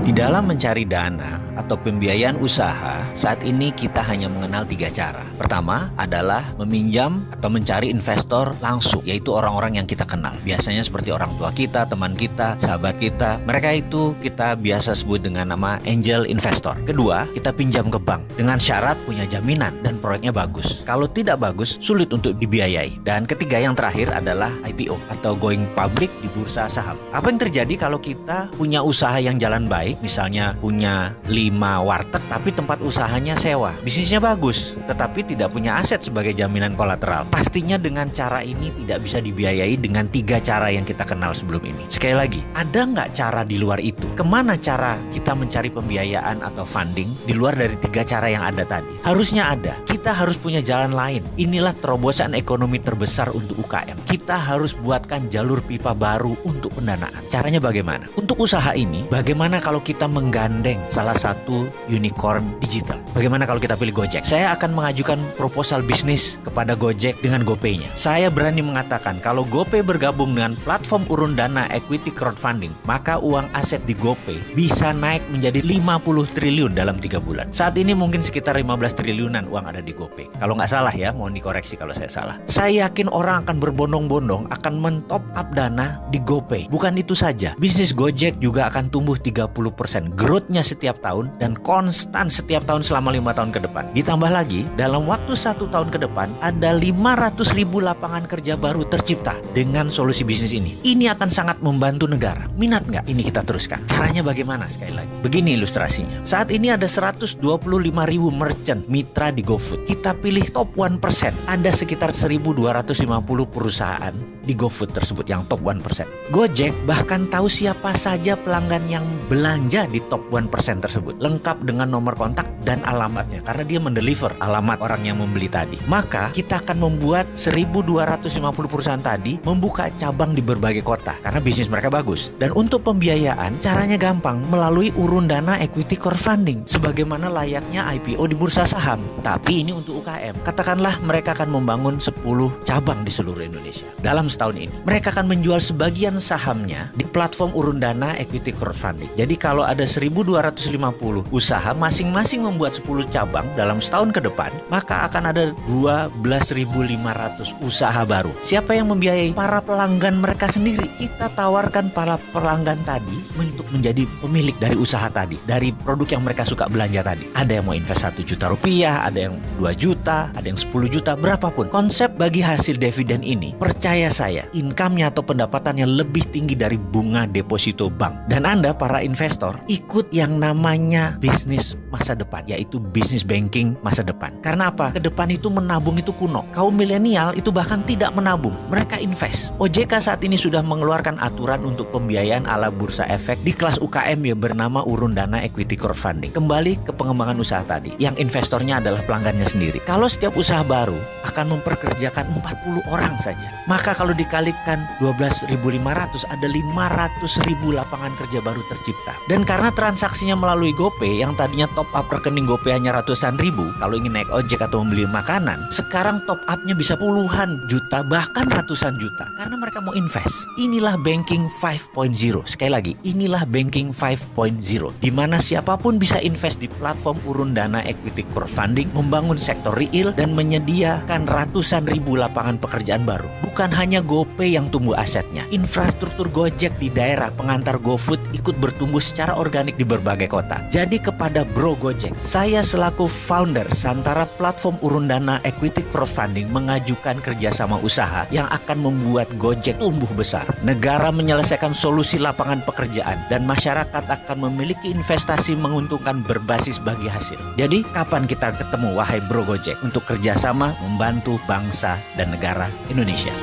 Di dalam mencari dana atau pembiayaan usaha, saat ini kita hanya mengenal 3 cara. Pertama adalah meminjam atau mencari investor langsung, yaitu orang-orang yang kita kenal. Biasanya seperti orang tua kita, teman kita, sahabat kita. Mereka itu kita biasa sebut dengan nama angel investor. Kedua, kita pinjam ke bank dengan syarat punya jaminan dan proyeknya bagus. Kalau tidak bagus, sulit untuk dibiayai. Dan ketiga yang terakhir adalah IPO atau going public di bursa saham. Apa yang terjadi kalau kita punya usaha yang jalan baik, misalnya punya 5 warteg tapi tempat usahanya sewa, bisnisnya bagus tetapi tidak punya aset sebagai jaminan kolateral? Pastinya dengan cara ini tidak bisa dibiayai dengan 3 cara yang kita kenal sebelum ini. Sekali lagi, ada nggak cara di luar itu? Kemana cara kita mencari pembiayaan atau funding di luar dari 3 cara yang ada tadi? Harusnya ada. Kita harus punya jalan lain. Inilah terobosan ekonomi terbesar untuk UKM. Kita harus buatkan jalur pipa baru untuk pendanaan. Caranya bagaimana? Untuk usaha ini, bagaimana kalau kita menggandeng salah satu unicorn digital? Bagaimana kalau kita pilih Gojek? Saya akan mengajukan proposal bisnis kepada Gojek dengan GoPay-nya. Saya berani mengatakan kalau GoPay bergabung dengan platform urun dana equity crowdfunding, maka uang aset di GoPay bisa naik menjadi 50 triliun dalam 3 bulan. Saat ini mungkin sekitar 15 triliunan uang ada di GoPay. Kalau nggak salah ya, mohon dikoreksi kalau saya salah. Saya yakin orang akan berbondong-bondong akan men-top up dana di GoPay. Bukan itu saja, bisnis Gojek juga akan tumbuh 30%. Growth-nya setiap tahun dan konstan setiap tahun selama 5 tahun ke depan. Ditambah lagi, dalam waktu 1 tahun ke depan ada 500.000 lapangan kerja baru tercipta dengan solusi bisnis ini. Ini akan sangat membantu negara. Minat nggak ini kita teruskan? Caranya bagaimana? Sekali lagi, begini ilustrasinya. Saat ini ada 125.000 merchant mitra di GoFood. Kita pilih top 1%. Ada sekitar 1.250 perusahaan di GoFood tersebut yang top 1%. Gojek bahkan tahu siapa saja pelanggan yang belanja di top 1% tersebut, lengkap dengan nomor kontak dan alamatnya, karena dia mendeliver alamat orang yang membeli tadi. Maka kita akan membuat 1.250 perusahaan tadi membuka cabang di berbagai kota karena bisnis mereka bagus. Dan untuk pembiayaan caranya gampang, melalui urun dana equity crowdfunding sebagaimana layaknya IPO di bursa saham. Tapi ini untuk UKM. Katakanlah mereka akan membangun 10 cabang di seluruh Indonesia. Dalam setahun ini mereka akan menjual sebagian sahamnya di platform urun dana equity crowdfunding. Jadi kalau ada 1.250 usaha masing-masing membuat 10 cabang dalam setahun ke depan, maka akan ada 12.500 usaha baru. Siapa yang membiayai? Para pelanggan mereka sendiri. Kita tawarkan para pelanggan tadi untuk menjadi pemilik dari usaha tadi, dari produk yang mereka suka belanja tadi. Ada yang mau invest 1 juta rupiah, ada yang 2 juta, ada yang 10 juta, berapapun. Konsep bagi hasil dividen ini, percaya saya, income-nya atau pendapatannya lebih tinggi dari bunga deposito bank. Dan Anda para investor ikut yang namanya bisnis masa depan, yaitu bisnis banking masa depan. Karena apa? Ke depan itu menabung itu kuno. Kaum milenial itu bahkan tidak menabung, mereka invest. OJK saat ini sudah mengeluarkan aturan untuk pembiayaan ala bursa efek di kelas UKM yang bernama urun dana equity crowdfunding. Kembali ke pengembangan usaha tadi, yang investornya adalah pelanggannya sendiri. Kalau setiap usaha baru akan memperkerjakan 40 orang saja, maka kalau dikalikan 12.500 ada 500.000 lapangan kerja baru tercipta. Dan karena transaksinya melalui GoPay yang tadinya top up rekening GoPay hanya ratusan ribu, kalau ingin naik ojek atau membeli makanan, sekarang top upnya bisa puluhan juta bahkan ratusan juta karena mereka mau invest. Inilah banking 5.0. Sekali lagi, inilah banking 5.0 di mana siapapun bisa invest di platform urun dana equity crowdfunding, membangun sektor real dan menyediakan ratusan ribu lapangan pekerjaan baru. Bukan hanya GoPay yang tumbuh asetnya, infrastruktur Gojek di daerah pengantar GoFood ikut bertumbuh secara organik di berbagai kota. Jadi kepada Bro Gojek, saya selaku founder Santara platform urun dana equity crowdfunding mengajukan kerjasama usaha yang akan membuat Gojek tumbuh besar. Negara menyelesaikan solusi lapangan pekerjaan dan masyarakat akan memiliki investasi menguntungkan berbasis bagi hasil. Jadi kapan kita ketemu wahai Bro Gojek untuk kerjasama membantu bangsa dan negara Indonesia?